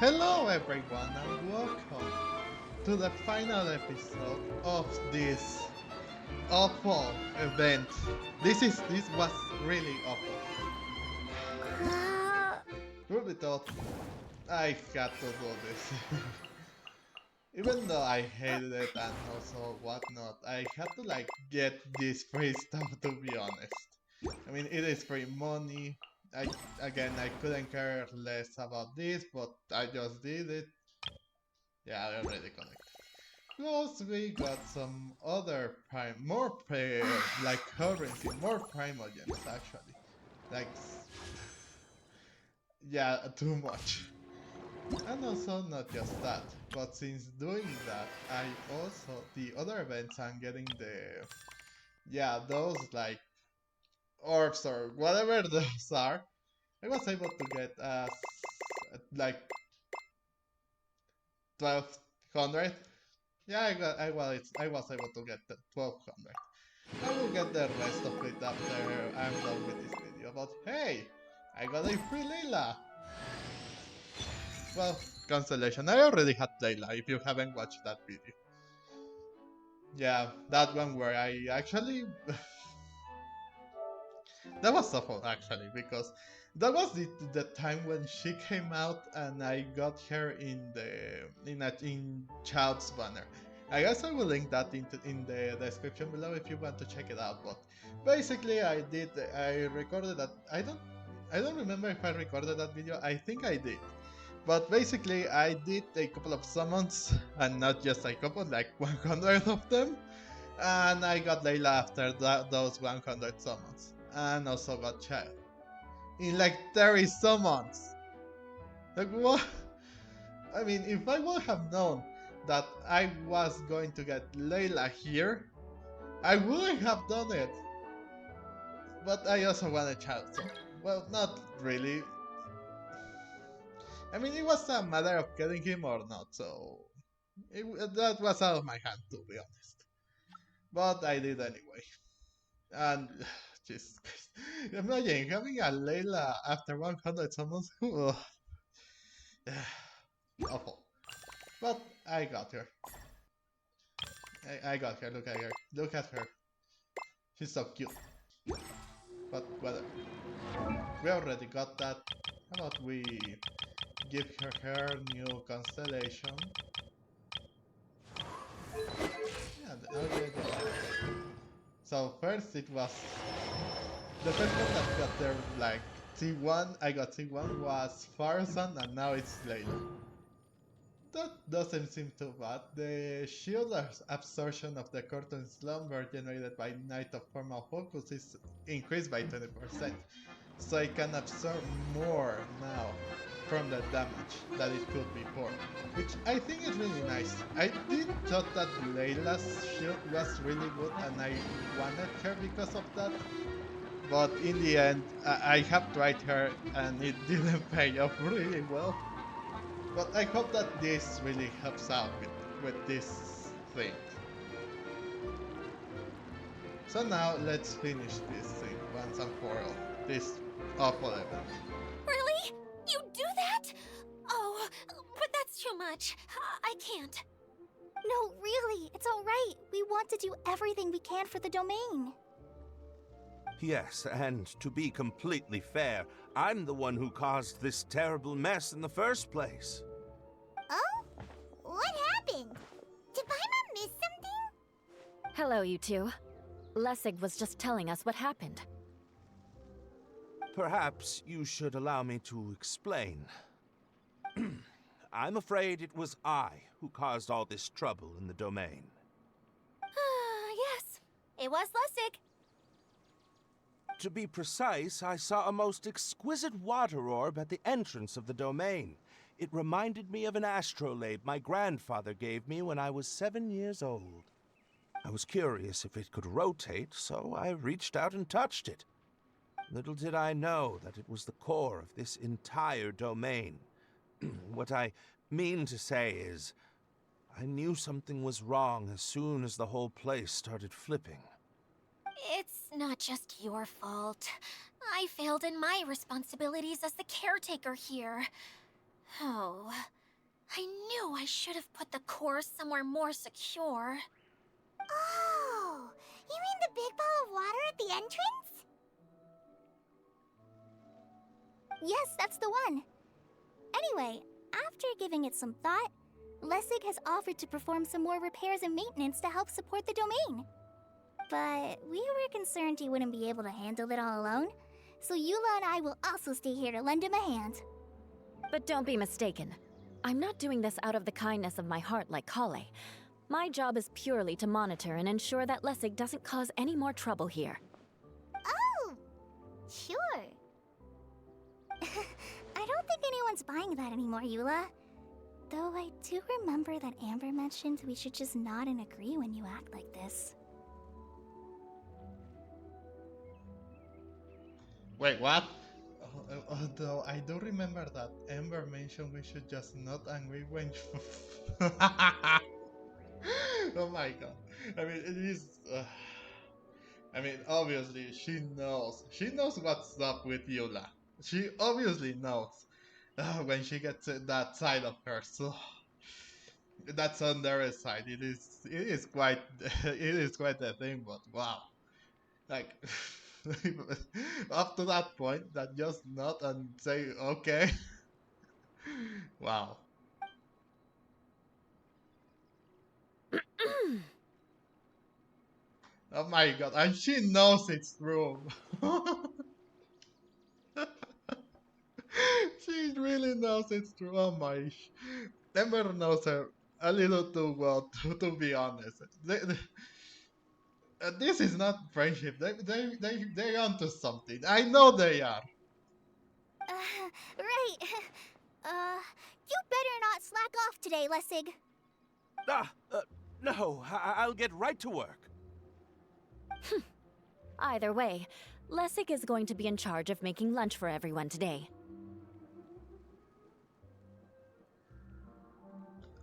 Hello everyone and welcome to the final episode of this awful event. This was really awful. Uh, Truly thought I had to do this. Even though I hated it and also whatnot, I had to get this free stuff to be honest. I mean it is free money. I couldn't care less about this, but I just did it. Yeah, I already connected. Plus, we got some other prime, more like currency, more primogems actually. Like, yeah, too much. And also, not just that, but since doing that, I also, the other events I'm getting yeah, those like orbs or whatever those are, I was able to get like 1200. Yeah, I was able to get the 1200. I will get the rest of it after I'm done with this video. But hey, I got a free Layla. Well, cancellation. I already had Layla if you haven't watched that video. Yeah, that one where I actually that was awful actually because that was the time when she came out and I got her in Child's banner. I guess I will link that in the description below if you want to check it out. But basically, I recorded that. I don't remember if I recorded that video. I think I did. But basically, I did a couple of summons and not just a couple, like 100 of them, and I got Layla after those 100 summons. And also got Child. In like 30 summons. Like what? I mean, if I would have known that I was going to get Layla here, I wouldn't have done it. But I also wanted Child, so... Well, not really. I mean, it was a matter of getting him or not, so... that was out of my hand, to be honest. But I did anyway. And Jesus Christ. Imagine having a Layla after 100 summons. Awful. But I got her. I got her. Look at her. Look at her. She's so cute. But whatever. We already got that. How about we give her new constellation? Yeah, okay, so first it was the first one that got there like T1. I got T1 was Farzan, and now it's Layla. That doesn't seem too bad. The shield absorption of the curtain slumber generated by Night of Formal Focus is increased by 20%, so it can absorb more now from the damage that it could before, which I think is really nice. I did thought that Layla's shield was really good and I wanted her because of that, but in the end, I have tried her and it didn't pay off really well. But I hope that this really helps out with this thing. So now let's finish this thing once and for all. This awful event. really? You do that? Oh, but that's too much. I can't. No, really, it's alright. We want to do everything we can for the domain. Yes, and to be completely fair, I'm the one who caused this terrible mess in the first place. Oh? What happened? Did Paimon miss something? Hello, you two. Lessig was just telling us what happened. Perhaps you should allow me to explain. I'm afraid it was I who caused all this trouble in the domain. Yes, it was Lessig. To be precise, I saw a most exquisite water orb at the entrance of the domain. It reminded me of an astrolabe my grandfather gave me when I was 7 years old. I was curious if it could rotate, so I reached out and touched it. Little did I know that it was the core of this entire domain. What I mean to say is, I knew something was wrong as soon as the whole place started flipping. It's not just your fault. I failed in my responsibilities as the caretaker here. Oh, I knew I should have put the core somewhere more secure. Oh, you mean the big ball of water at the entrance? Yes, that's the one. Anyway, after giving it some thought, Lessig has offered to perform some more repairs and maintenance to help support the domain. But we were concerned he wouldn't be able to handle it all alone, so Eula and I will also stay here to lend him a hand. But don't be mistaken. I'm not doing this out of the kindness of my heart like Kale. My job is purely to monitor and ensure that Lessig doesn't cause any more trouble here. Oh, sure. I don't think anyone's buying that anymore, Eula. Though I do remember that Amber mentioned we should just nod and agree when you act like this. Wait, what? Although I do remember that Ember mentioned we should just not angry when. Oh my god! I mean, it is. I mean, obviously she knows. She knows what's up with Yula. She obviously knows when she gets that side of her. So that's on their side. It is. It is quite. It is quite a thing. But wow, like. Up to that point, that just nod and say okay. Wow. Oh my god, and she knows it's true. She really knows it's true. Oh my. Ember knows her a little too well, to be honest. This is not friendship. They're onto something. I know they are. Right. You better not slack off today, Lessig. No, I'll get right to work. Either way, Lessig is going to be in charge of making lunch for everyone today.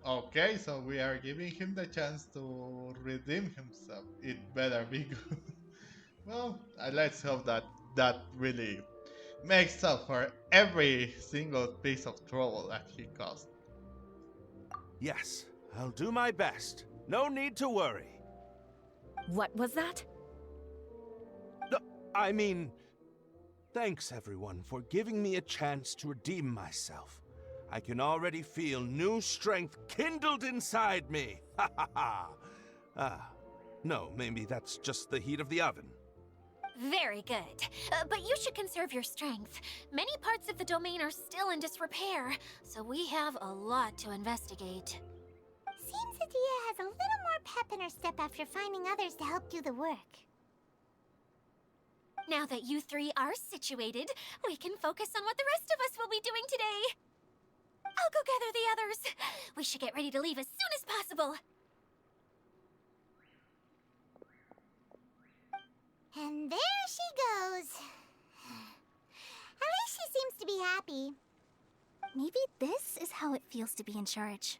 Okay, so we are giving him the chance to redeem himself. It better be good. Well, let's hope that that really makes up for every single piece of trouble that he caused. Yes, I'll do my best. No need to worry. What was that? No, I mean, thanks everyone for giving me a chance to redeem myself. I can already feel new strength kindled inside me. Ha ha ha. No, maybe that's just the heat of the oven. Very good. But you should conserve your strength. Many parts of the domain are still in disrepair, so we have a lot to investigate. Seems Adia has a little more pep in her step after finding others to help do the work. Now that you three are situated, we can focus on what the rest of us will be doing today. I'll go gather the others. We should get ready to leave as soon as possible. And there she goes. At least she seems to be happy. Maybe this is how it feels to be in charge.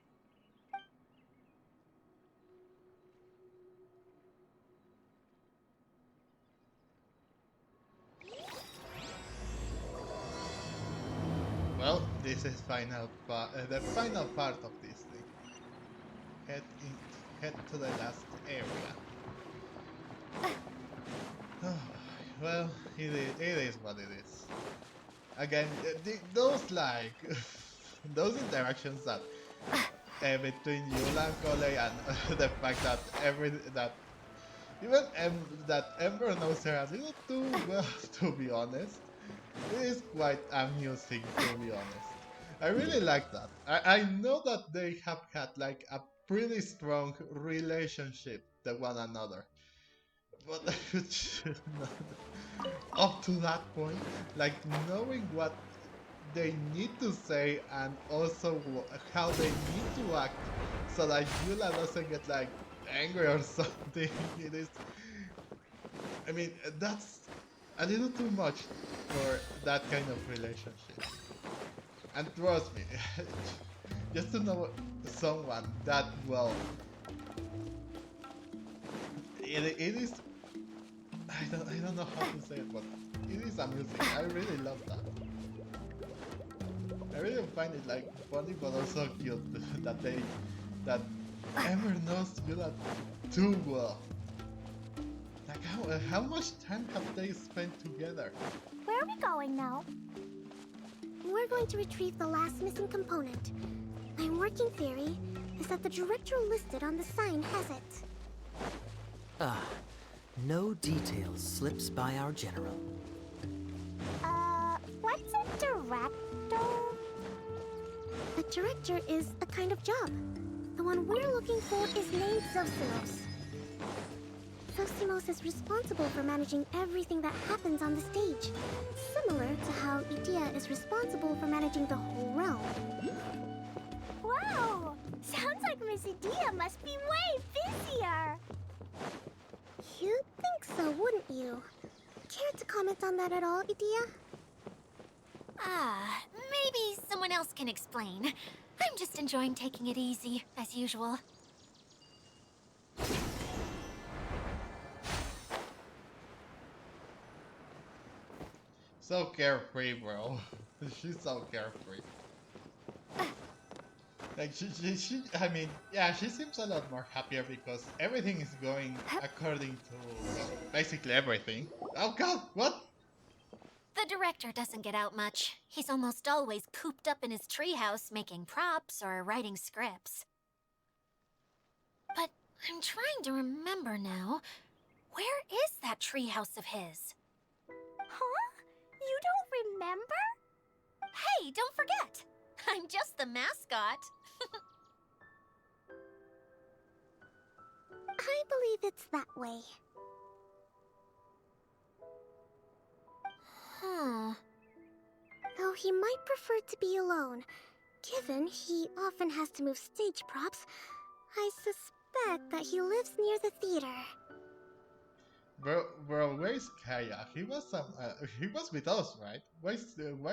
Well, this is the final part of this thing. Head to the last area. Well, it is what it is. Again, those like those interactions that between Yula and Cole and the fact that that Ember knows her a little too well, to be honest. It is quite amusing, to be honest. I really like that. I know that they have had like a pretty strong relationship to one another. But up to that point, like knowing what they need to say and also how they need to act so that Yula doesn't get like angry or something. It is. I mean, that's a little too much for that kind of relationship. And trust me, just to know someone that well, it is. I don't know how to say it, but it is amusing. I really love that. I really find it like funny but also cute that Ember knows Yula too well. Like how much time have they spent together? Where are we going now? We're going to retrieve the last missing component. My working theory is that the director listed on the sign has it. Ah, no details slips by our general. What's a director? A director is a kind of job. The one we're looking for is named Zosimos. Zosimos is responsible for managing everything that happens on the stage, similar to how Idea is responsible for managing the whole realm. Wow! Sounds like Miss Idea must be way busier! You'd think so, wouldn't you? Care to comment on that at all, Idea? Maybe someone else can explain. I'm just enjoying taking it easy, as usual. So carefree, bro. She's so carefree. Like I mean, yeah, she seems a lot more happier because everything is going according to basically everything. Oh god, what? The director doesn't get out much. He's almost always cooped up in his treehouse making props or writing scripts. But I'm trying to remember now. Where is that treehouse of his? Huh? You don't remember? Hey, don't forget! I'm just the mascot. I believe it's that way. Though he might prefer to be alone, given he often has to move stage props, I suspect that he lives near the theater. Bro, where's Kaya? He was with us, right? Why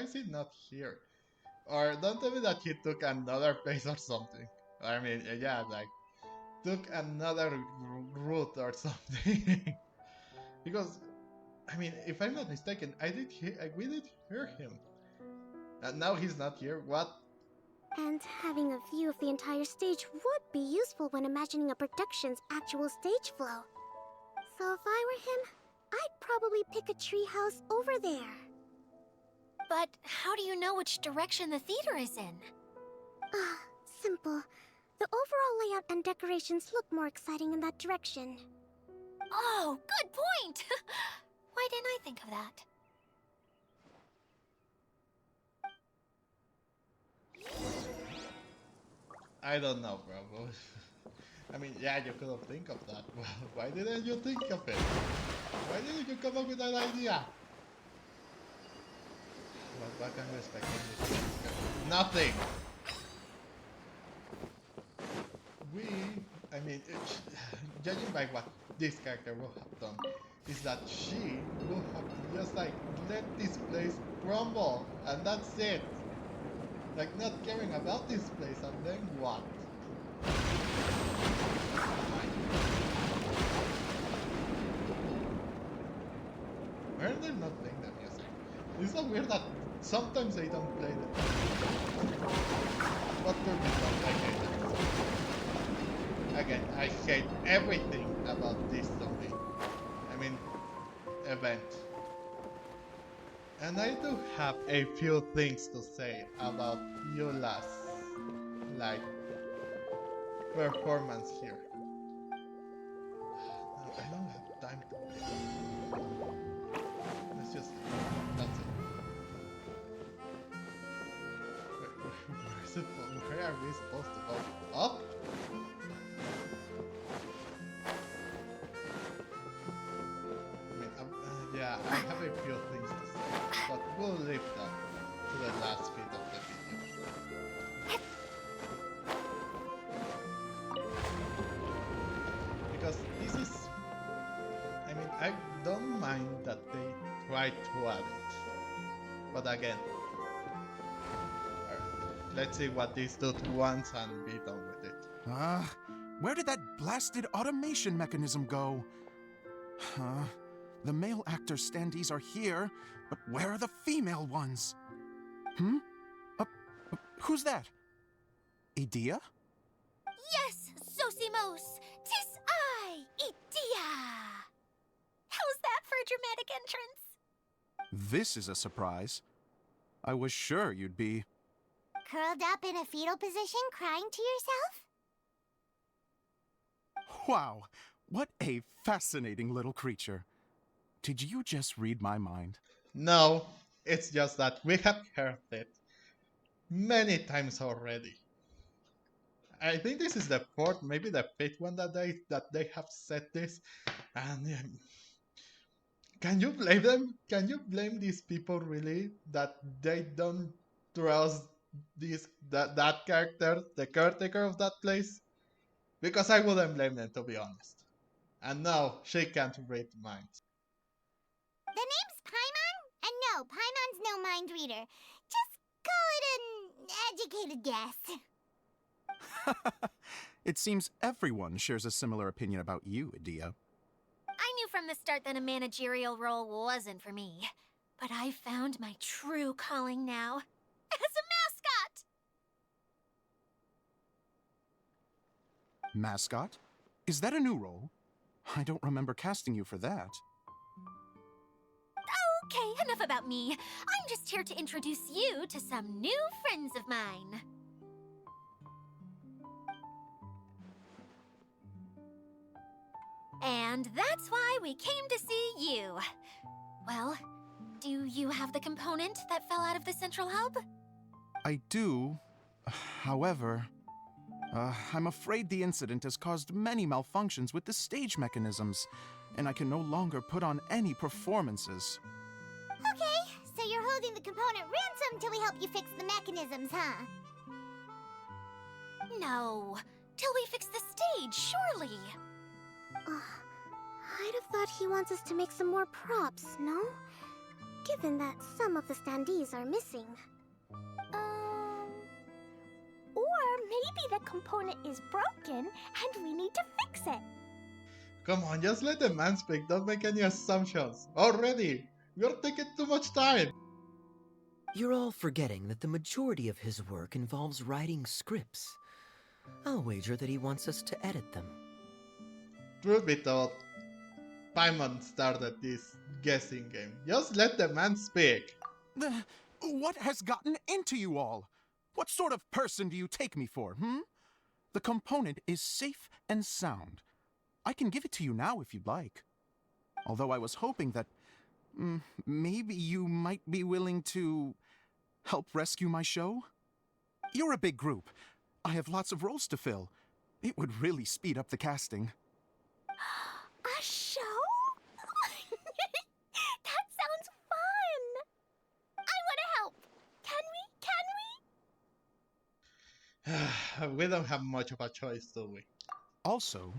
is he not here? Or don't tell me that he took another place or something. I mean, yeah, like took another route or something. Because, I mean, if I'm not mistaken, we did hear him. And now he's not here. What? And having a view of the entire stage would be useful when imagining a production's actual stage flow. So if I were him, I'd probably pick a treehouse over there. But how do you know which direction the theater is in? Simple. The overall layout and decorations look more exciting in that direction. Oh, good point! Why didn't I think of that? I don't know, bro. I mean, yeah, you could have think of that. Why didn't you think of it? Why didn't you come up with that idea? What can we expect from this? Nothing! I mean, judging by what this character will have done, is that she will have just like let this place crumble, and that's it. Like not caring about this place, and then what? Why are they not playing the music? It's so weird that sometimes they don't play the music. But I hate it. Again, I hate everything about this zombie. I mean, event. And I do have a few things to say about Yula's, like, performance here. No, I don't have time to wait. Let's just, that's it. Where are we supposed to go? Up? Yeah, I have a few things to say, but we'll leave that to the last bit of the video. Because this is... I mean, I don't mind that they tried to add it. But again... Alright, let's see what this dude wants and be done with it. Where did that blasted automation mechanism go? The male actor standees are here, but where are the female ones? Who's that? Idea? Yes, Sosimos! 'Tis I, Idea! How's that for a dramatic entrance? This is a surprise. I was sure you'd be... Curled up in a fetal position, crying to yourself? Wow, what a fascinating little creature. Did you just read my mind? No, it's just that we have heard it many times already. I think this is the fourth, maybe the fifth one that they have said this, and can you blame them? Can you blame these people really that they don't trust that character, the caretaker of that place? Because I wouldn't blame them, to be honest. And no, she can't read minds. The name's Paimon? And no, Paimon's no mind reader. Just call it an educated guess. It seems everyone shares a similar opinion about you, Idea. I knew from the start that a managerial role wasn't for me. But I found my true calling now. As a mascot! Mascot? Is that a new role? I don't remember casting you for that. Okay, enough about me. I'm just here to introduce you to some new friends of mine. And that's why we came to see you. Well, do you have the component that fell out of the central hub? I do. However, I'm afraid the incident has caused many malfunctions with the stage mechanisms, and I can no longer put on any performances. Okay, so you're holding the component ransom till we help you fix the mechanisms, huh? No, till we fix the stage, surely. I'd have thought he wants us to make some more props, no? Given that some of the standees are missing. Or maybe the component is broken and we need to fix it. Come on, just let the man speak, don't make any assumptions. Already! You're taking too much time! You're all forgetting that the majority of his work involves writing scripts. I'll wager that he wants us to edit them. Truth be told, Paimon started this guessing game. Just let the man speak. What has gotten into you all? What sort of person do you take me for, The component is safe and sound. I can give it to you now if you'd like. Although I was hoping that maybe you might be willing to help rescue my show? You're a big group. I have lots of roles to fill. It would really speed up the casting. A show? That sounds fun! I want to help! Can we? We don't have much of a choice, do we? Also,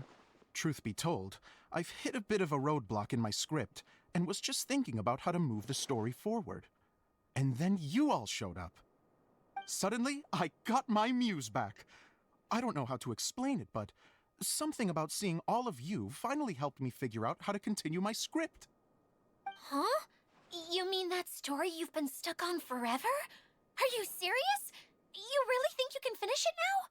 truth be told, I've hit a bit of a roadblock in my script and was just thinking about how to move the story forward. And then you all showed up. Suddenly, I got my muse back. I don't know how to explain it, but something about seeing all of you finally helped me figure out how to continue my script. Huh? You mean that story you've been stuck on forever? Are you serious? You really think you can finish it now?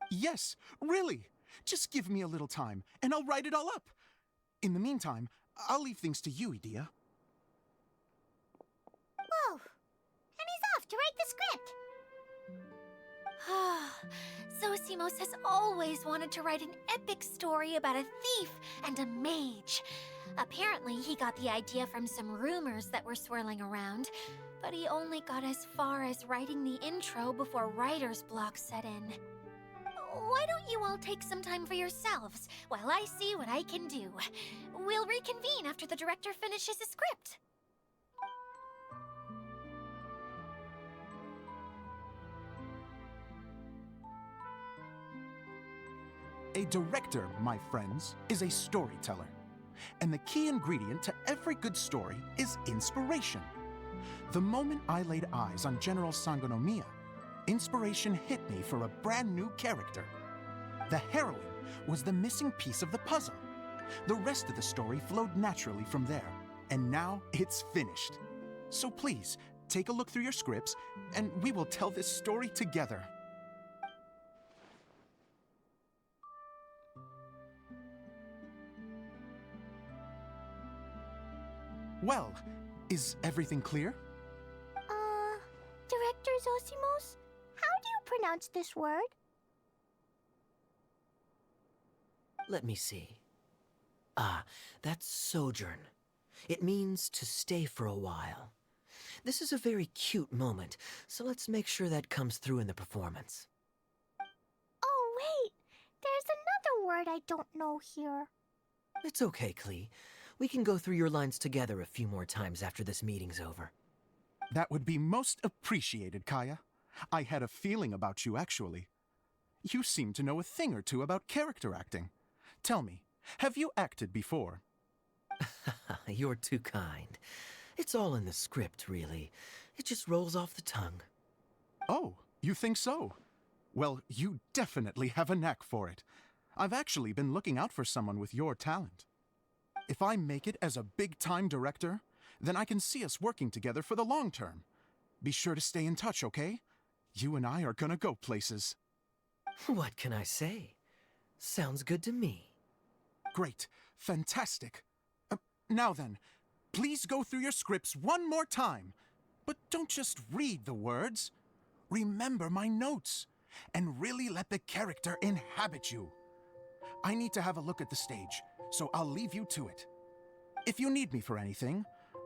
Yes, really. Just give me a little time, and I'll write it all up. In the meantime, I'll leave things to you, Idea. Whoa! And he's off to write the script! Zosimos has always wanted to write an epic story about a thief and a mage. Apparently, he got the idea from some rumors that were swirling around, but he only got as far as writing the intro before writer's block set in. Why don't you all take some time for yourselves while I see what I can do? We'll reconvene after the director finishes his script. A director, my friends, is a storyteller. And the key ingredient to every good story is inspiration. The moment I laid eyes on General Sangonomiya, inspiration hit me for a brand new character. The heroine was the missing piece of the puzzle. The rest of the story flowed naturally from there, and now it's finished. So please, take a look through your scripts, and we will tell this story together. Well, is everything clear? Director Zosimos, how do you pronounce this word? Let me see. Ah, that's sojourn. It means to stay for a while. This is a very cute moment, so let's make sure that comes through in the performance. Oh, wait. There's another word I don't know here. It's okay, Klee. We can go through your lines together a few more times after this meeting's over. That would be most appreciated, Kaya. I had a feeling about you, actually. You seem to know a thing or two about character acting. Tell me, have you acted before? You're too kind. It's all in the script, really. It just rolls off the tongue. Oh, you think so? Well, you definitely have a knack for it. I've actually been looking out for someone with your talent. If I make it as a big-time director, then I can see us working together for the long term. Be sure to stay in touch, okay? You and I are gonna go places. What can I say? Sounds good to me. Great. Fantastic. Now then, please go through your scripts one more time. But don't just read the words. Remember my notes, and really let the character inhabit you. I need to have a look at the stage, so I'll leave you to it. If you need me for anything,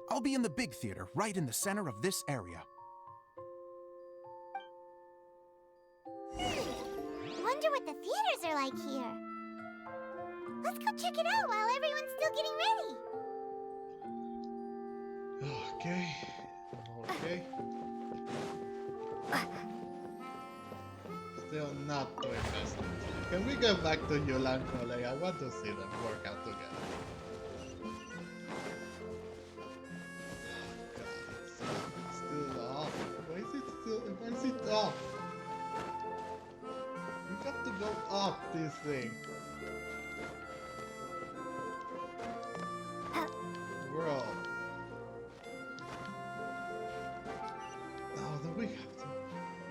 I'll be in the big theater right in the center of this area. Wonder what the theaters are like here. Let's go check it out while everyone's still getting ready. Okay. Okay. Still not too invested. Can we go back to Yula and Cole? I want to see them work out together. God, it's still off. Why is it still? Why is it off? We got to go off this thing. Bro. Oh, do we have to?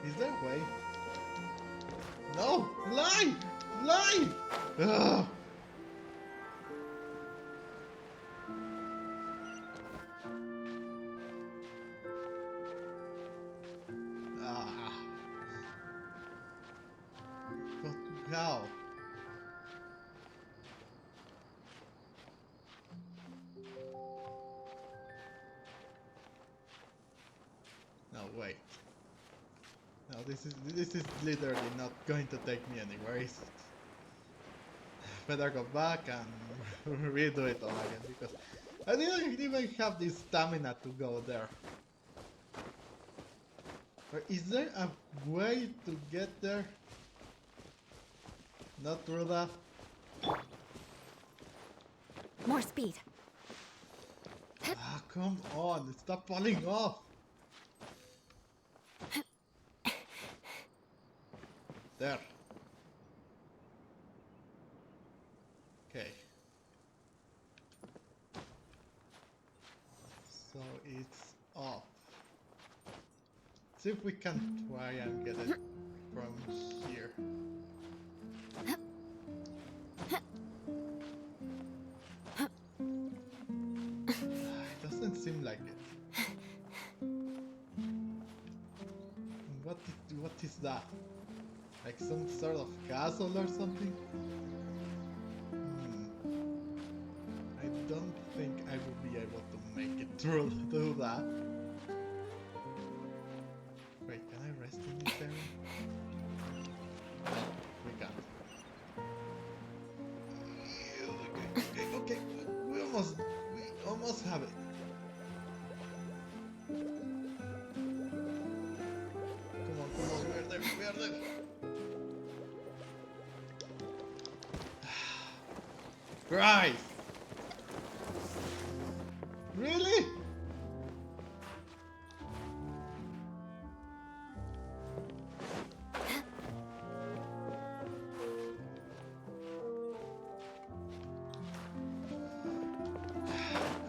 Is there a way? No! Lie! Lie! Ugh. Ah. But how? No, wait. No, this is literally not going to take me anywhere, is it? Better go back and redo it all again, because I didn't even have the stamina to go there. Or is there a way to get there? Not through that? More speed. Ah, come on, stop falling off! There. Okay. So it's off. See if we can try and get it from here. It doesn't seem like it. What is that? Like some sort of castle or something? I don't think I will be able to make it through that. Wait, can I rest in this area? No, we can't. Okay, we almost have it. Come on, we are there. Christ! Really?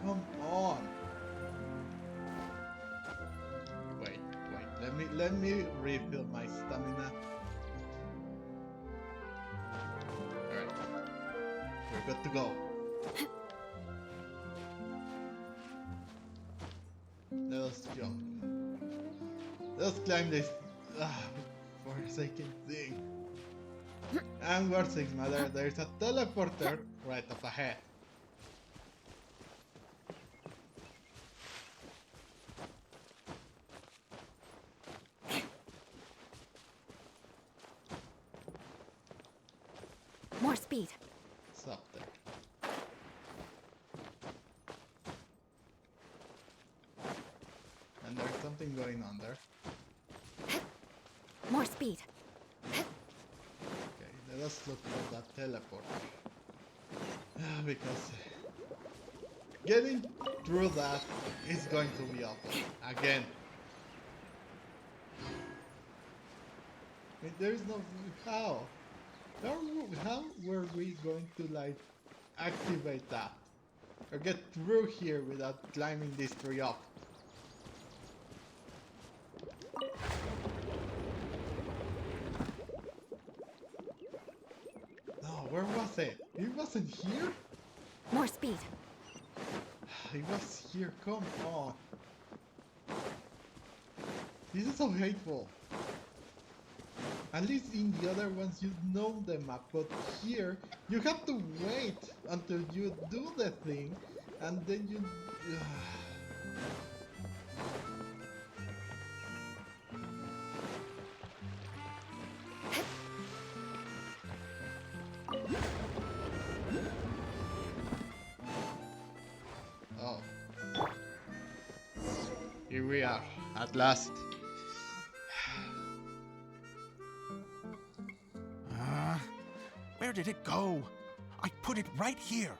Come on. let me refill my stamina. Alright. We're good to go. Let us jump. Let's climb this forsaken thing. And word 6 matter, there's a teleporter right up ahead. More speed. It's up there. And there's something going on there. More speed. Okay, let us look for that teleporter. Because getting through that is going to be awful. Again. I mean, there is no how. How were we going to like activate that? Or get through here without climbing this tree up? No, where was it? It wasn't here? More speed. It was here, come on. This is so hateful. At least in the other ones you know the map, but here you have to wait until you do the thing and then you... Oh. Here we are, at last. Where did it go? I put it right here.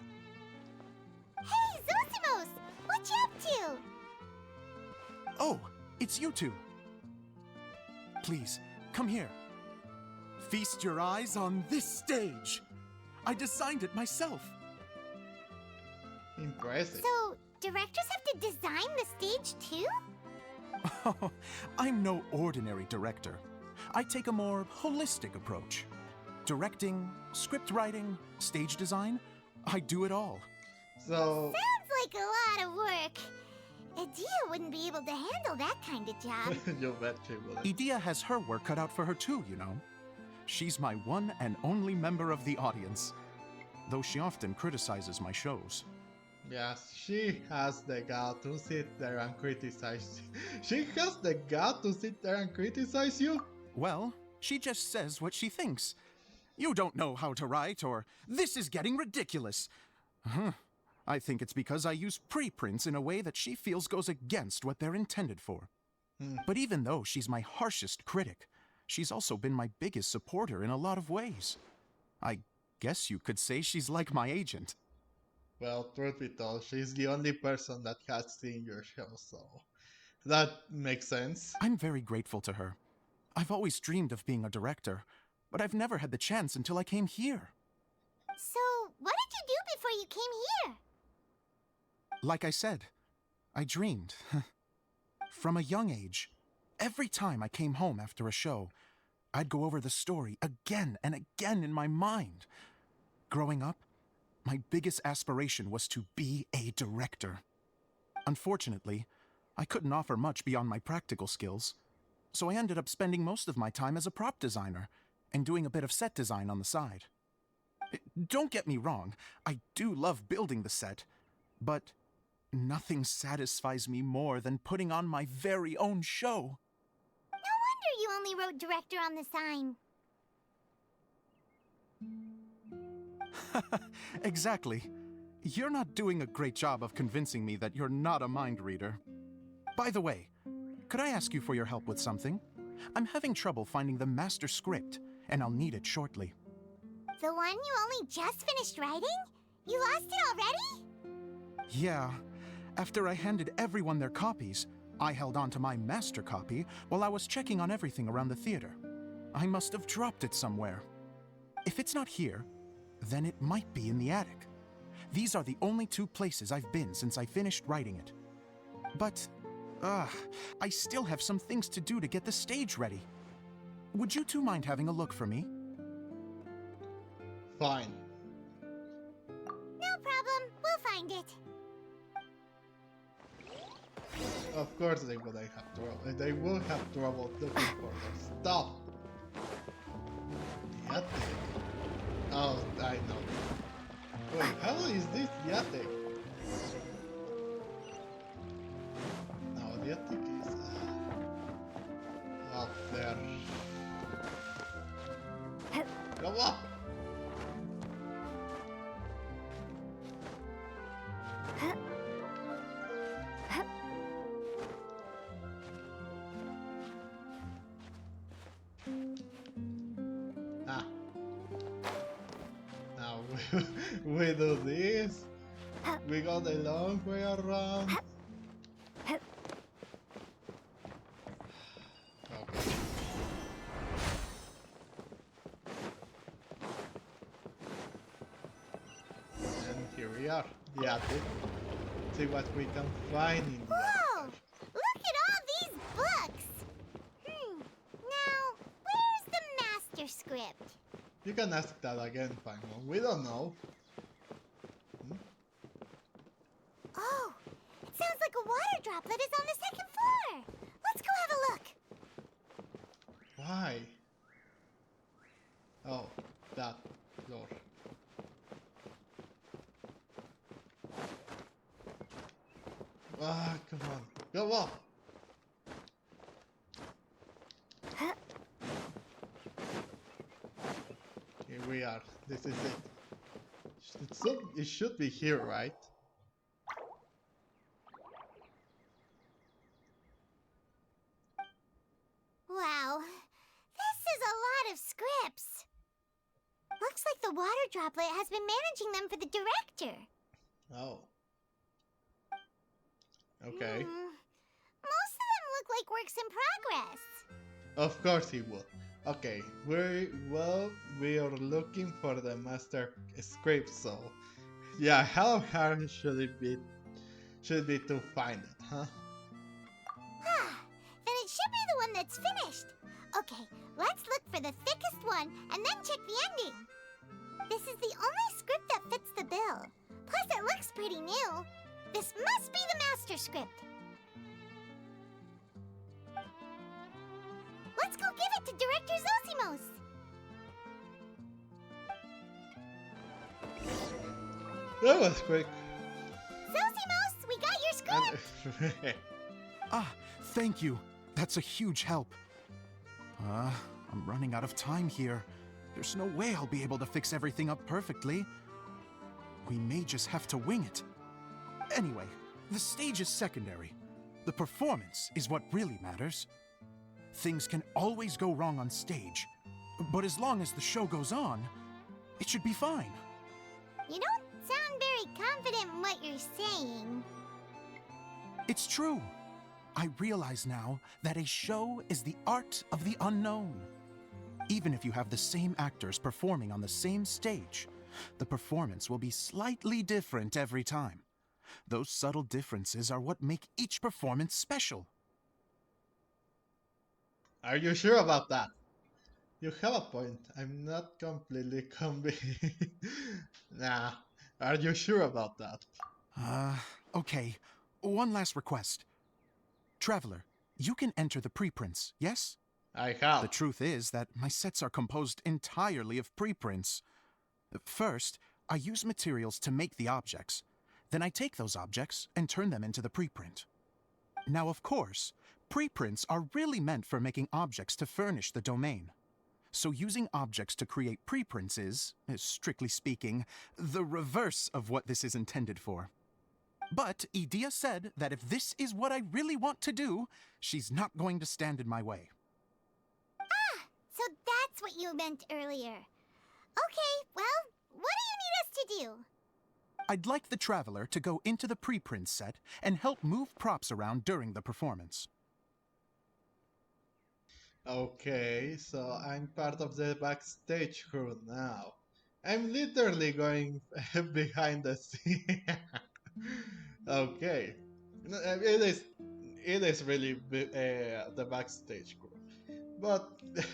Hey, Zosimos! What you up to? Oh, it's you two. Please, come here. Feast your eyes on this stage. I designed it myself. Impressive. So, directors have to design the stage too? Oh, I'm no ordinary director. I take a more holistic approach. Directing, script writing, stage design, I do it all. So... Sounds like a lot of work. Adia wouldn't be able to handle that kind of job. You bet she will. Edea has her work cut out for her too, you know. She's my one and only member of the audience, though she often criticizes my shows. Yes, she has the gut to sit there and criticize. She has the gut to sit there and criticize you? Well, she just says what she thinks. You don't know how to write, or this is getting ridiculous. I think it's because I use preprints in a way that she feels goes against what they're intended for. But even though she's my harshest critic, she's also been my biggest supporter in a lot of ways. I guess you could say she's like my agent. Well, truth be told, she's the only person that has seen your show, so that makes sense. I'm very grateful to her. I've always dreamed of being a director, but I've never had the chance until I came here. So, what did you do before you came here? Like I said, I dreamed. From a young age, every time I came home after a show, I'd go over the story again and again in my mind. Growing up, my biggest aspiration was to be a director. Unfortunately, I couldn't offer much beyond my practical skills, so I ended up spending most of my time as a prop designer and doing a bit of set design on the side. Don't get me wrong, I do love building the set, but nothing satisfies me more than putting on my very own show. No wonder you only wrote director on the sign. Exactly. You're not doing a great job of convincing me that you're not a mind reader. By the way, could I ask you for your help with something? I'm having trouble finding the master script, and I'll need it shortly. The one you only just finished writing? You lost it already? Yeah. After I handed everyone their copies, I held on to my master copy while I was checking on everything around the theater. I must have dropped it somewhere. If it's not here, then it might be in the attic. These are the only two places I've been since I finished writing it. But Ugh, I still have some things to do to get the stage ready. Would you two mind having a look for me? Fine. No problem. We'll find it. Of course they will have trouble. They will have trouble looking for their stuff. Yate. Oh, I know. Wait, how is this Yate? No, the Yate is up there. Come on! Ah. Now we do this. We go the long way around. Okay. And here we are. The attic. See what we can find in the Whoa! attic. Look at all these books! Now, where's the master script? You can ask that again, Paimon. We don't know. Oh, it sounds like a water droplet is on the second floor. Let's go have a look. Why? Oh, that floor. Ah, come on. Go on! Here we are. This is it. It should be here, right? Wow, this is a lot of scripts. Looks like the water droplet has been managing them for the director. Oh. Okay. Most of them look like works in progress. Of course he will. Okay, we are looking for the master script, so yeah, how hard should it be to find it, huh? Then it should be the one that's finished. Okay, let's look for the thickest one and then check the ending. This is the only script that fits the bill. Plus, it looks pretty new. This must be the master script. Let's go give it to Director Zosimos. That was quick. Zosimos, we got your script. Ah, thank you. That's a huge help. I'm running out of time here. There's no way I'll be able to fix everything up perfectly. We may just have to wing it. Anyway, the stage is secondary. The performance is what really matters. Things can always go wrong on stage, but as long as the show goes on, it should be fine. You don't sound very confident in what you're saying. It's true. I realize now that a show is the art of the unknown. Even if you have the same actors performing on the same stage, the performance will be slightly different every time. Those subtle differences are what make each performance special. Are you sure about that? You have a point. I'm not completely convinced. Nah. Are you sure about that? Okay. One last request. Traveler, you can enter the preprints, yes? I have. The truth is that my sets are composed entirely of preprints. First, I use materials to make the objects. Then I take those objects and turn them into the preprint. Now, of course, preprints are really meant for making objects to furnish the domain. So using objects to create preprints is, strictly speaking, the reverse of what this is intended for. But Edea said that if this is what I really want to do, she's not going to stand in my way. So that's what you meant earlier. Okay, well, what do you need us to do? I'd like the Traveler to go into the preprint set and help move props around during the performance. Okay, so I'm part of the backstage crew now. I'm literally going behind the scene. Okay. it is really the backstage crew. But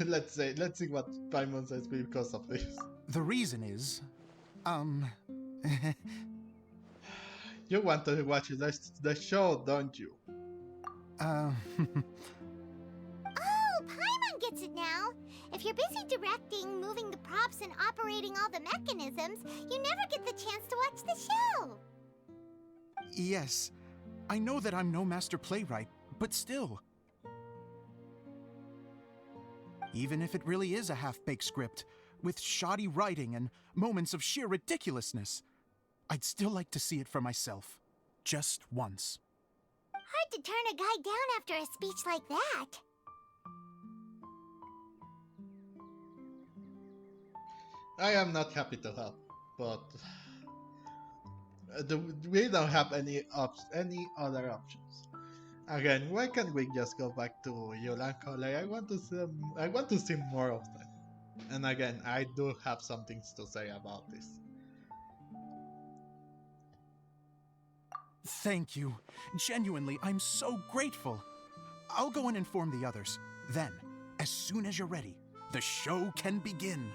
let's see what Paimon says because of this. The reason is, You want to watch the show, don't you? uh, Oh, Paimon gets it now. If you're busy directing, moving the props, and operating all the mechanisms, you never get the chance to watch the show. yes, I know that I'm no master playwright, but still. Even if it really is a half-baked script, with shoddy writing and moments of sheer ridiculousness, I'd still like to see it for myself. Just once. Hard to turn a guy down after a speech like that. I am not happy to help, but we don't have any other options. Again, why can't we just go back to Yolanko? Like, I want to see more of that. And again, I do have some things to say about this. Thank you. Genuinely, I'm so grateful. I'll go and inform the others. Then, as soon as you're ready, the show can begin.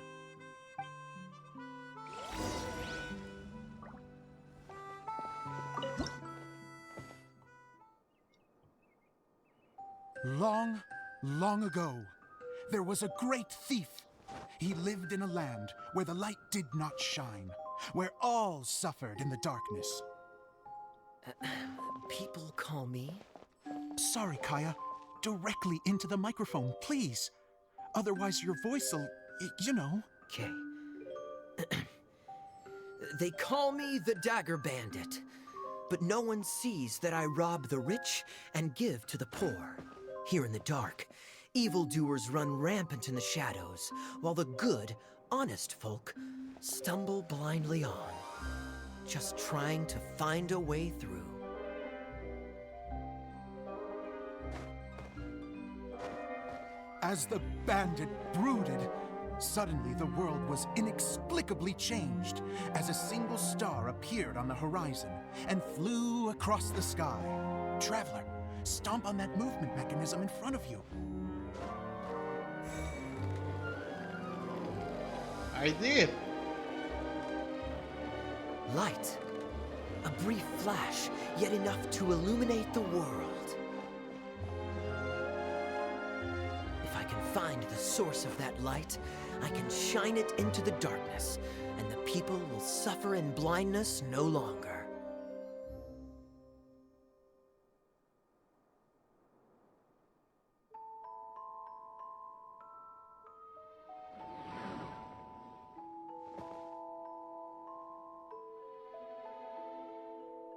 Long, long ago, there was a great thief. He lived in a land where the light did not shine, where all suffered in the darkness. People call me? Sorry, Kaya. Directly into the microphone, please. Otherwise your voice'll, you know. Okay. They call me the Dagger Bandit, but no one sees that I rob the rich and give to the poor. Here in the dark, evildoers run rampant in the shadows, while the good, honest folk stumble blindly on, just trying to find a way through. As the bandit brooded, suddenly the world was inexplicably changed as a single star appeared on the horizon and flew across the sky. Traveler, stomp on that movement mechanism in front of you. I did! Light. A brief flash, yet enough to illuminate the world. If I can find the source of that light, I can shine it into the darkness, and the people will suffer in blindness no longer.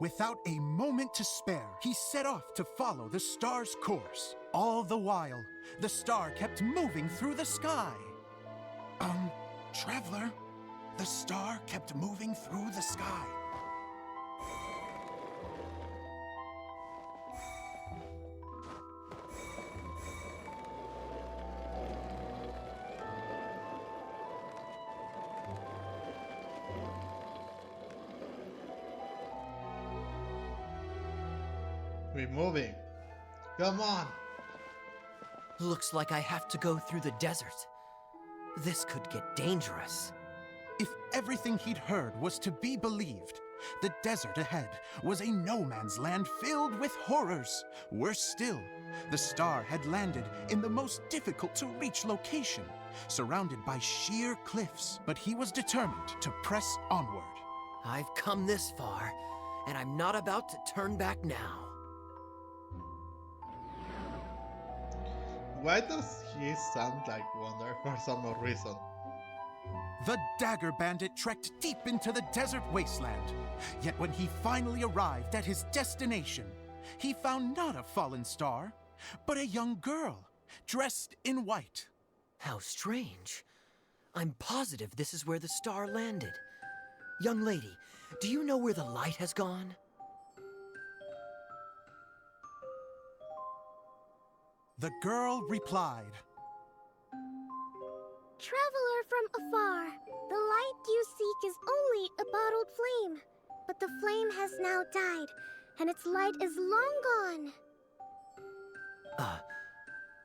Without a moment to spare, he set off to follow the star's course. All the while, the star kept moving through the sky. Traveler, the star kept moving through the sky. We're moving. Come on! Looks like I have to go through the desert. This could get dangerous. If everything he'd heard was to be believed, the desert ahead was a no-man's land filled with horrors. Worse still, the star had landed in the most difficult-to-reach location, surrounded by sheer cliffs. But he was determined to press onward. I've come this far, and I'm not about to turn back now. Why does he sound like Wonder for some odd reason? The Dagger Bandit trekked deep into the desert wasteland. Yet when he finally arrived at his destination, he found not a fallen star, but a young girl, dressed in white. How strange. I'm positive this is where the star landed. Young lady, do you know where the light has gone? The girl replied, Traveler from afar, the light you seek is only a bottled flame. But the flame has now died, and its light is long gone.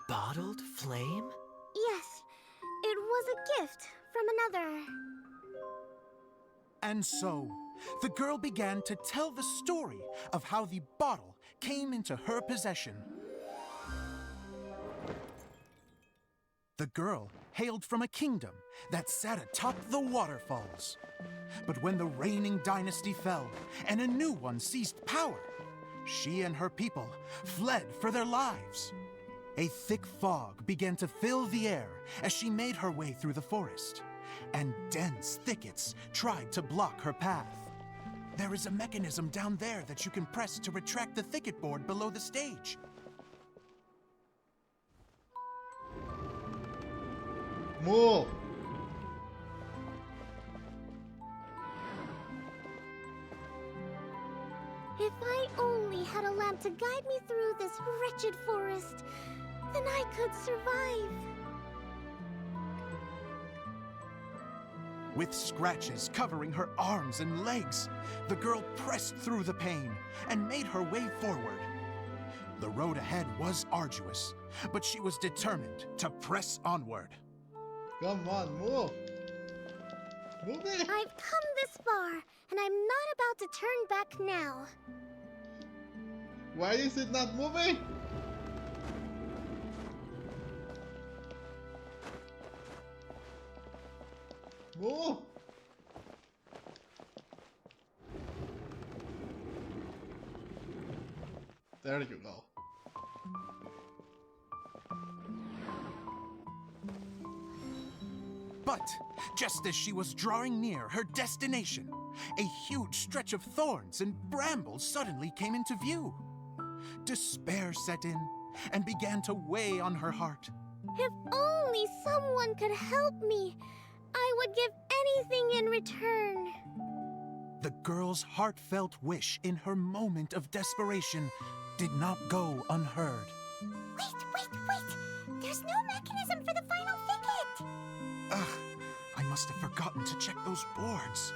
Bottled flame? Yes, it was a gift from another. And so, the girl began to tell the story of how the bottle came into her possession. The girl hailed from a kingdom that sat atop the waterfalls. But when the reigning dynasty fell and a new one seized power, she and her people fled for their lives. A thick fog began to fill the air as she made her way through the forest, and dense thickets tried to block her path. There is a mechanism down there that you can press to retract the thicket board below the stage. Move! If I only had a lamp to guide me through this wretched forest, then I could survive. With scratches covering her arms and legs, the girl pressed through the pain and made her way forward. The road ahead was arduous, but she was determined to press onward. Come on, move! Move it! I've come this far, and I'm not about to turn back now. Why is it not moving? Move! There you go. But just as she was drawing near her destination, a huge stretch of thorns and brambles suddenly came into view. Despair set in and began to weigh on her heart. If only someone could help me, I would give anything in return. The girl's heartfelt wish in her moment of desperation did not go unheard. Wait! There's no mechanism for the final thicket! Ugh, I must have forgotten to check those boards.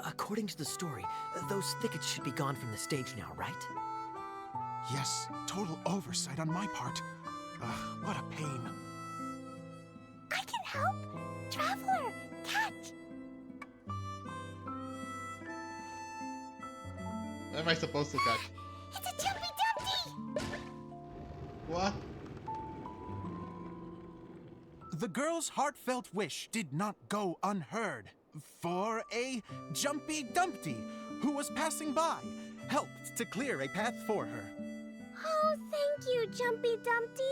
According to the story, those thickets should be gone from the stage now, right? Yes, total oversight on my part. Ugh, what a pain. I can help! Traveler, catch! What am I supposed to catch? It's a Jumpy Dumpty! What? The girl's heartfelt wish did not go unheard, for a Jumpy Dumpty who was passing by helped to clear a path for her. Oh, thank you, Jumpy Dumpty.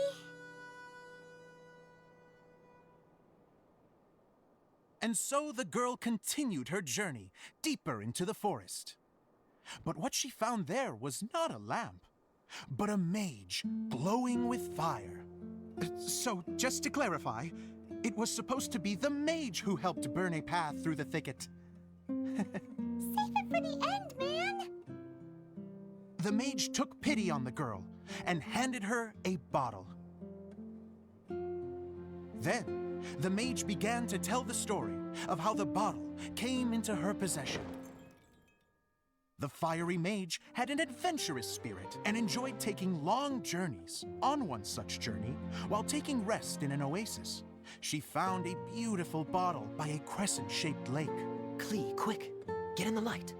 And so the girl continued her journey deeper into the forest. But what she found there was not a lamp, but a mage glowing with fire. So, just to clarify, it was supposed to be the mage who helped burn a path through the thicket. Save it for the end, man! The mage took pity on the girl and handed her a bottle. Then, the mage began to tell the story of how the bottle came into her possession. The fiery mage had an adventurous spirit and enjoyed taking long journeys. On one such journey, while taking rest in an oasis, she found a beautiful bottle by a crescent-shaped lake. Klee, quick, get in the light.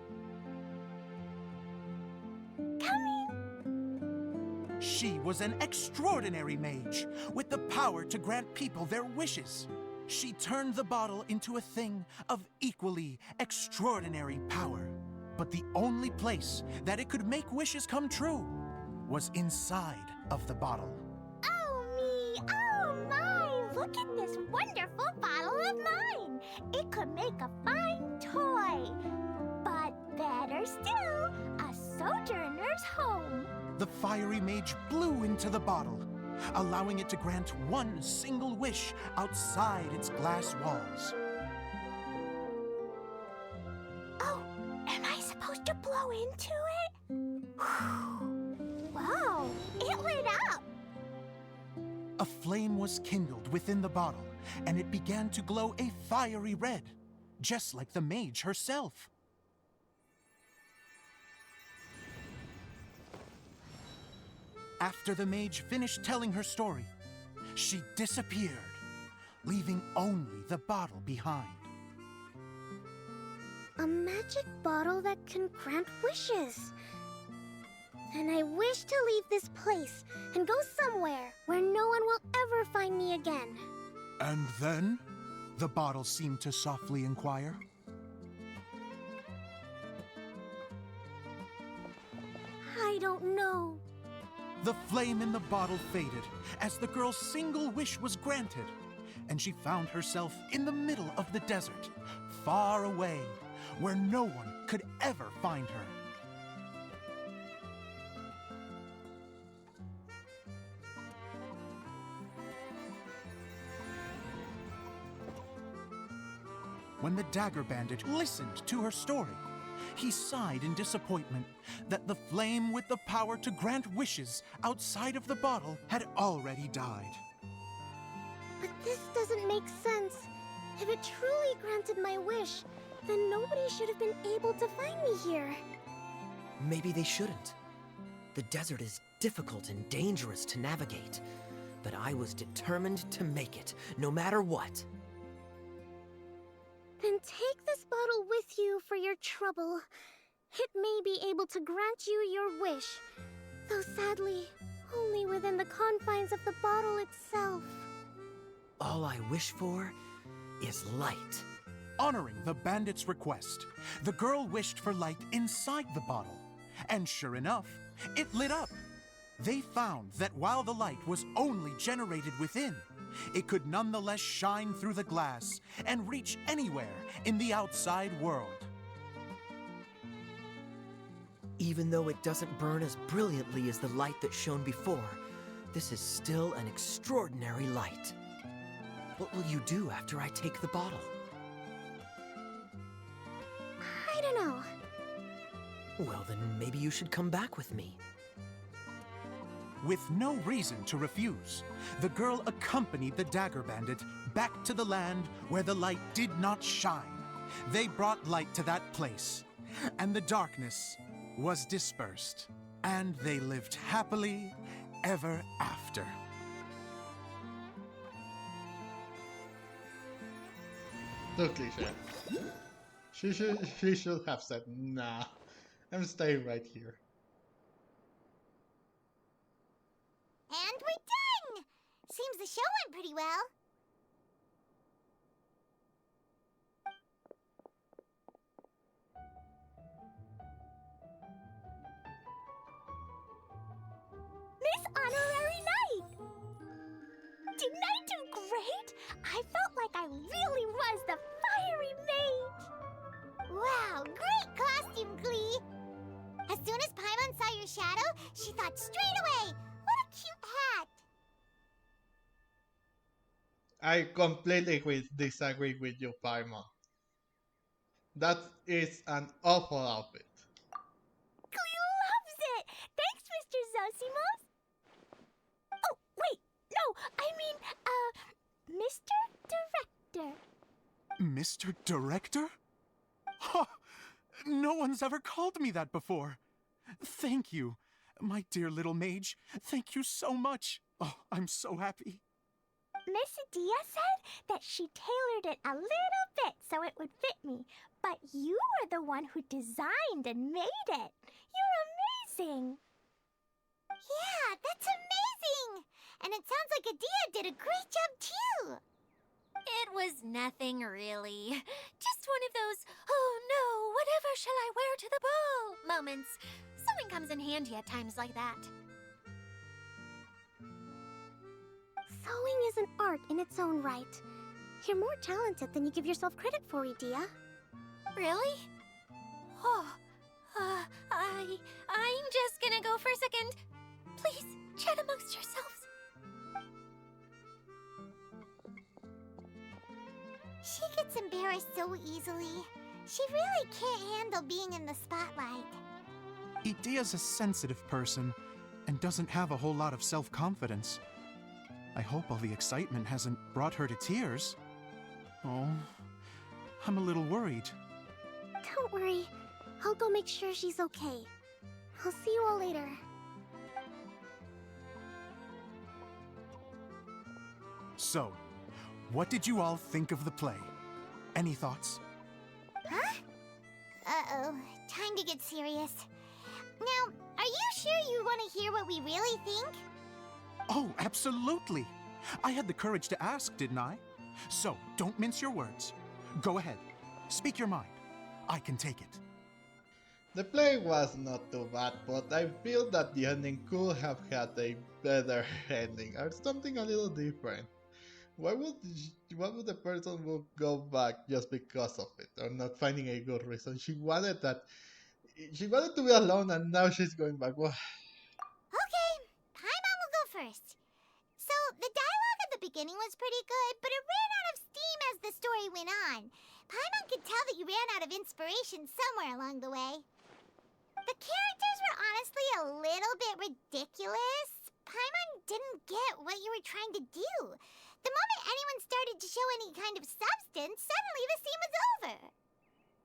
She was an extraordinary mage, with the power to grant people their wishes. She turned the bottle into a thing of equally extraordinary power. But the only place that it could make wishes come true was inside of the bottle. Oh me, oh my! Look at this wonderful bottle of mine! It could make a fine toy. But better still, a sojourner's home. The fiery mage blew into the bottle, allowing it to grant one single wish outside its glass walls. Oh, am I supposed to blow into it? Wow, it lit up! A flame was kindled within the bottle, and it began to glow a fiery red, just like the mage herself. After the mage finished telling her story, she disappeared, leaving only the bottle behind. A magic bottle that can grant wishes. And I wish to leave this place and go somewhere where no one will ever find me again. And then, the bottle seemed to softly inquire. I don't know. The flame in the bottle faded as the girl's single wish was granted, and she found herself in the middle of the desert, far away, where no one could ever find her. When the Dagger Bandit listened to her story, he sighed in disappointment that the flame with the power to grant wishes outside of the bottle had already died. But this doesn't make sense. If it truly granted my wish, then nobody should have been able to find me here. Maybe they shouldn't. The desert is difficult and dangerous to navigate, but I was determined to make it, no matter what. Then take this bottle with you for your trouble. It may be able to grant you your wish, though sadly, only within the confines of the bottle itself. All I wish for is light. Honoring the bandit's request, the girl wished for light inside the bottle, and sure enough, it lit up. They found that while the light was only generated within, it could nonetheless shine through the glass and reach anywhere in the outside world. Even though it doesn't burn as brilliantly as the light that shone before, this is still an extraordinary light. What will you do after I take the bottle? I don't know. Well, then maybe you should come back with me. With no reason to refuse, the girl accompanied the Dagger Bandit back to the land where the light did not shine. They brought light to that place, and the darkness was dispersed, and they lived happily ever after. Too cliche. She should have said, nah, I'm staying right here. And we're done! Seems the show went pretty well. Miss Honorary Knight! Didn't I do great? I felt like I really was the fiery mage! Wow, great costume, Glee! As soon as Paimon saw your shadow, she thought straight away, what a cute hat! I completely disagree with you, Paimon. That is an awful outfit. Glee loves it! Thanks, Mr. Zosimos! Oh, wait, no, I mean, Mr. Director. Mr. Director? Ha! No one's ever called me that before. Thank you, my dear little mage. Thank you so much. Oh, I'm so happy. Miss Adia said that she tailored it a little bit so it would fit me, but you were the one who designed and made it. You're amazing. Yeah, that's amazing. And it sounds like Adia did a great job too. It was nothing really. Just one of those, oh no, whatever shall I wear to the ball moments. Sewing comes in handy at times like that. Sewing is an art in its own right. You're more talented than you give yourself credit for, Adia. Really? Oh, I'm just gonna go for a second. Please, chat amongst yourselves. She gets embarrassed so easily. She really can't handle being in the spotlight. Idia's a sensitive person and doesn't have a whole lot of self-confidence. I hope all the excitement hasn't brought her to tears. Oh, I'm a little worried. Don't worry. I'll go make sure she's okay. I'll see you all later. So, what did you all think of the play? Any thoughts? Huh? Uh-oh. Time to get serious. Now, are you sure you want to hear what we really think? Oh, absolutely. I had the courage to ask, didn't I? So, don't mince your words. Go ahead. Speak your mind. I can take it. The play was not too bad, but I feel that the ending could have had a better ending or something a little different. Why would the person would go back just because of it or not finding a good reason? She wanted to be alone and now she's going back. Well, Okay, Paimon will go first. So, the dialogue at the beginning was pretty good, but it ran out of steam as the story went on. Paimon could tell that you ran out of inspiration somewhere along the way. The characters were honestly a little bit ridiculous. Paimon didn't get what you were trying to do. The moment anyone started to show any kind of substance, suddenly the scene was over.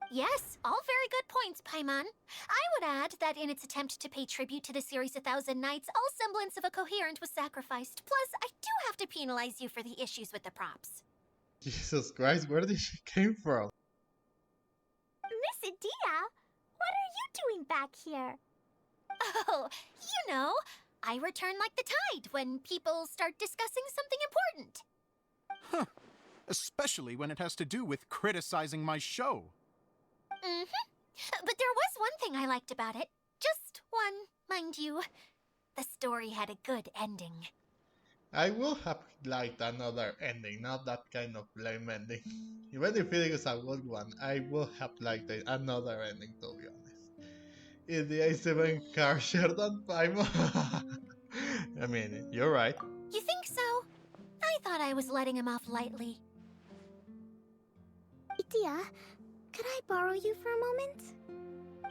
Yes, all very good points, Paimon. I would add that in its attempt to pay tribute to the series 1,000 Nights, all semblance of a coherent was sacrificed. Plus, I do have to penalize you for the issues with the props. Jesus Christ, where did she came from? Miss Adia, what are you doing back here? Oh, you know, I return like the tide when people start discussing something important. Huh. Especially when it has to do with criticizing my show. But there was one thing I liked about it. Just one, mind you. The story had a good ending. I will have liked another ending, not that kind of lame ending. Even if it is a good one, I will have liked another ending, to be honest. India is even harsher than Paimon. I mean, you're right. You think so? I thought I was letting him off lightly. Adia, could I borrow you for a moment?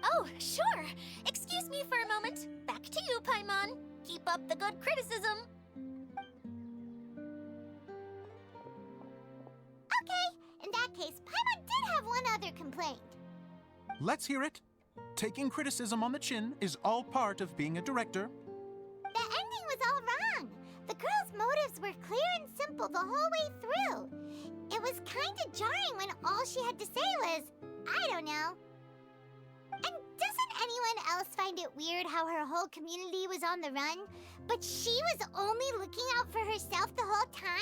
Oh, sure. Excuse me for a moment. Back to you, Paimon. Keep up the good criticism. Okay, in that case, Paimon did have one other complaint. Let's hear it. Taking criticism on the chin is all part of being a director. The ending was all wrong. The girl's motives were clear and simple the whole way through. It was kinda jarring when all she had to say was, I don't know. And doesn't anyone else find it weird how her whole community was on the run, but she was only looking out for herself the whole time?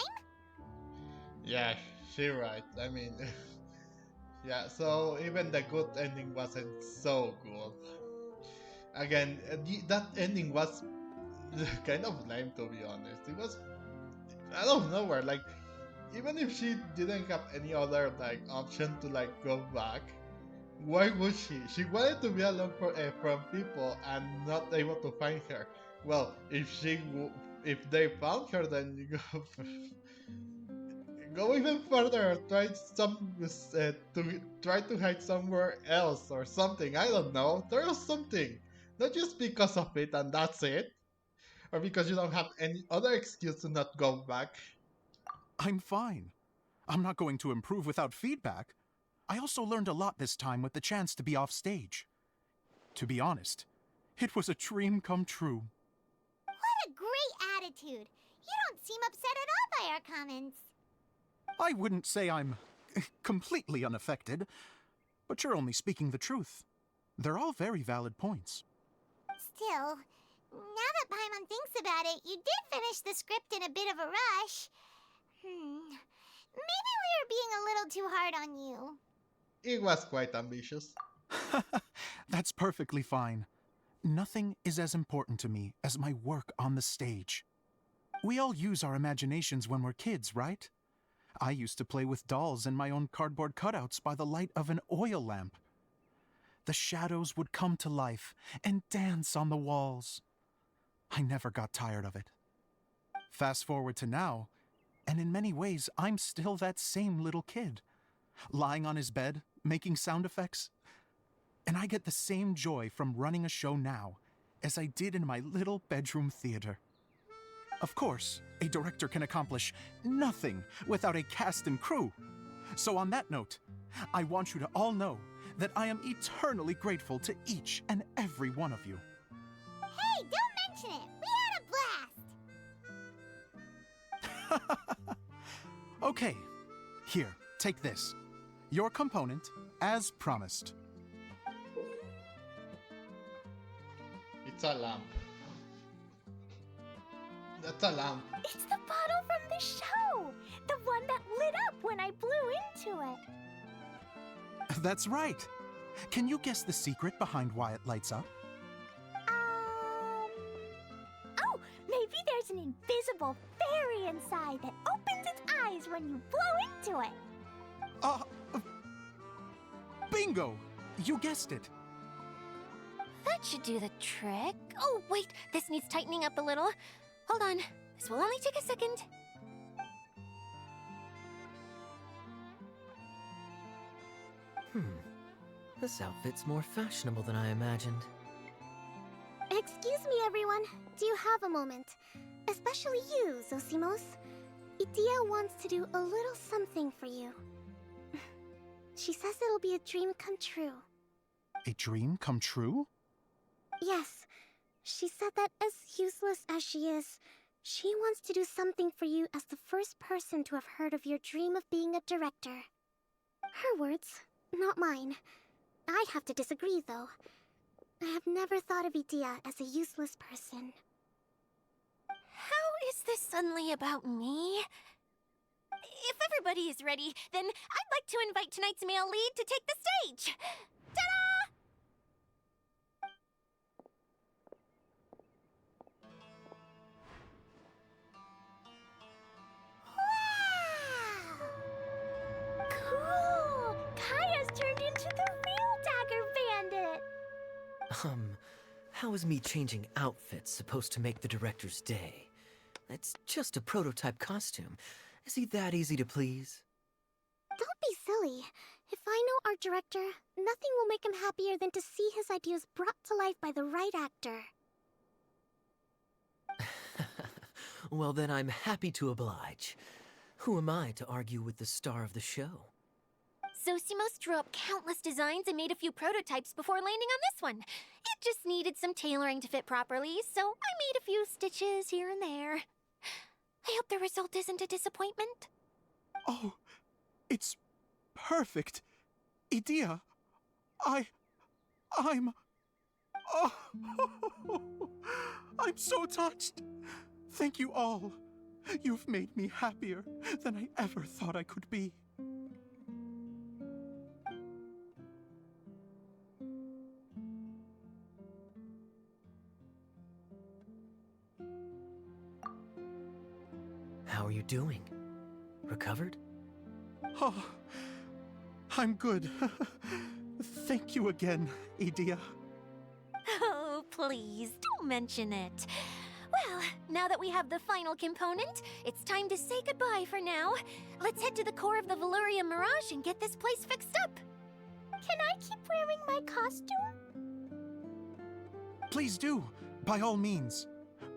Yeah, she's right. I mean, yeah, so even the good ending wasn't so good. Again, that ending was kind of lame, to be honest. It was out of nowhere. Like, even if she didn't have any other like option to like go back, why would she? She wanted to be alone from people and not able to find her. Well, if they found her, then you go go even further. To try to hide somewhere else or something. I don't know. There was something, not just because of it and that's it, or because you don't have any other excuse to not go back. I'm fine. I'm not going to improve without feedback. I also learned a lot this time with the chance to be off stage. To be honest, it was a dream come true. What a great attitude. You don't seem upset at all by our comments. I wouldn't say I'm completely unaffected, but you're only speaking the truth. They're all very valid points. Still, now that Paimon thinks about it, you did finish the script in a bit of a rush. Maybe we were being a little too hard on you. It was quite ambitious. That's perfectly fine. Nothing is as important to me as my work on the stage. We all use our imaginations when we're kids, right? I used to play with dolls and my own cardboard cutouts by the light of an oil lamp. The shadows would come to life and dance on the walls. I never got tired of it. Fast forward to now, and in many ways, I'm still that same little kid, lying on his bed, making sound effects. And I get the same joy from running a show now as I did in my little bedroom theater. Of course, a director can accomplish nothing without a cast and crew. So on that note, I want you to all know that I am eternally grateful to each and every one of you. Hey, don't mention it. We had a blast. Okay, here, take this. Your component, as promised. It's a lamp. That's a lamp. It's the bottle from the show! The one that lit up when I blew into it. That's right. Can you guess the secret behind why it lights up? Oh, maybe there's an invisible fairy inside that opens its eyes when you blow into it. Bingo! You guessed it. That should do the trick. Oh, wait, this needs tightening up a little. Hold on, this will only take a second. This outfit's more fashionable than I imagined. Excuse me, everyone. Do you have a moment? Especially you, Zosimos. Idia wants to do a little something for you. She says it'll be a dream come true. A dream come true? Yes. She said that as useless as she is, she wants to do something for you as the first person to have heard of your dream of being a director. Her words, not mine. I'd have to disagree, though. I have never thought of Idia as a useless person. How is this suddenly about me? If everybody is ready, then I'd like to invite tonight's male lead to take the stage. Ta-da! Wow! Cool! Kaya's turned into the real Dagger Bandit! How is me changing outfits supposed to make the director's day? It's just a prototype costume. Is he that easy to please? Don't be silly. If I know our director, nothing will make him happier than to see his ideas brought to life by the right actor. Well, then I'm happy to oblige. Who am I to argue with the star of the show? Zosimos drew up countless designs and made a few prototypes before landing on this one. It just needed some tailoring to fit properly, so I made a few stitches here and there. I hope the result isn't a disappointment. Oh, it's perfect. Idia, I'm... Oh, I'm so touched. Thank you all. You've made me happier than I ever thought I could be. How are you doing? Recovered? Oh, I'm good. Thank you again, Idia. Oh, please, don't mention it. Well, now that we have the final component, it's time to say goodbye for now. Let's head to the core of the Valyria Mirage and get this place fixed up. Can I keep wearing my costume? Please do, by all means.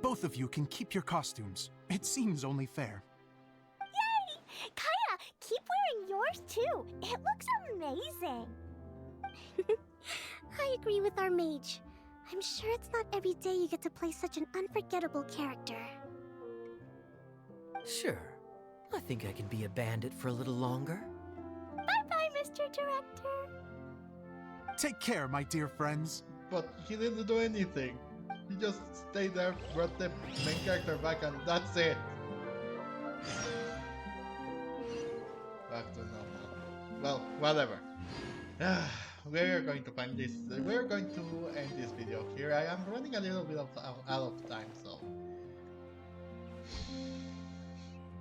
Both of you can keep your costumes. It seems only fair. Yay! Kaya, keep wearing yours too. It looks amazing. I agree with our mage. I'm sure it's not every day you get to play such an unforgettable character. Sure. I think I can be a bandit for a little longer. Bye-bye, Mr. Director. Take care, my dear friends. But he didn't do anything. He just stayed there, brought the main character back, and that's it. Back to normal. Well, whatever. We're going to find this. We're going to end this video here. I am running a little bit out of time, so.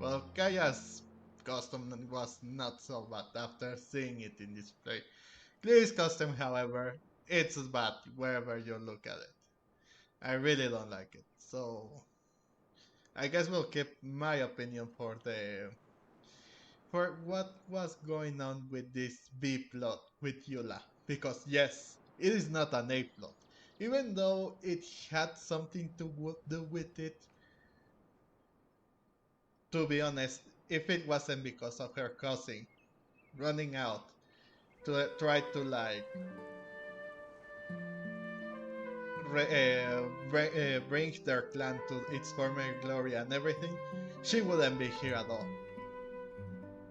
Well, Kaya's costume was not so bad after seeing it in display. Clear's costume, however, it's bad wherever you look at it. I really don't like it, so I guess we'll keep my opinion for what was going on with this B plot with Eula, because yes, it is not an A plot, even though it had something to do with it. To be honest, if it wasn't because of her cousin running out to try to like bring their clan to its former glory and everything, she wouldn't be here at all.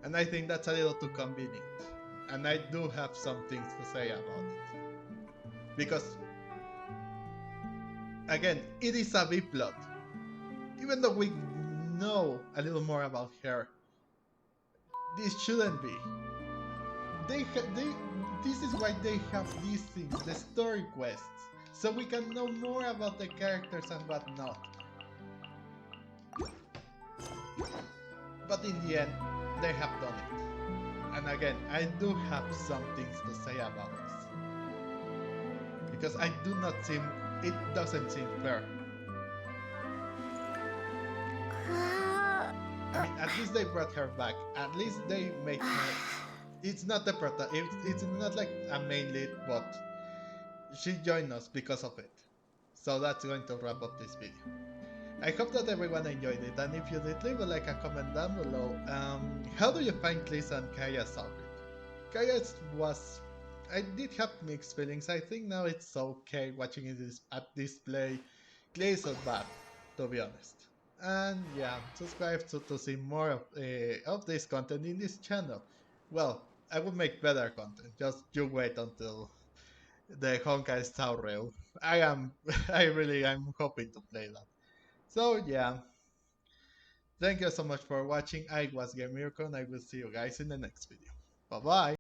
And I think that's a little too convenient. And I do have some things to say about it. Because, again, it is a B plot. Even though we know a little more about her, this shouldn't be. This is why they have these things, the story quests, so we can know more about the characters and whatnot. But in the end, they have done it. And again, I do have some things to say about this. Because I do not seem, it doesn't seem fair. I mean, at least they brought her back. At least they made her. It's not the it's not like a main lead, but she joined us because of it. So that's going to wrap up this video. I hope that everyone enjoyed it, and if you did, leave a like and comment down below. How do you find Clay's and Kaya's outfit? Kaya's was... I did have mixed feelings. I think now it's okay watching it at display. Clay is not bad, to be honest. And yeah, subscribe to see more of this content in this channel. Well, I will make better content. Just you wait until the Honkai Star Rail. I really am hoping to play that. So yeah, thank you so much for watching. I was Gamirko, and I will see you guys in the next video. Bye bye.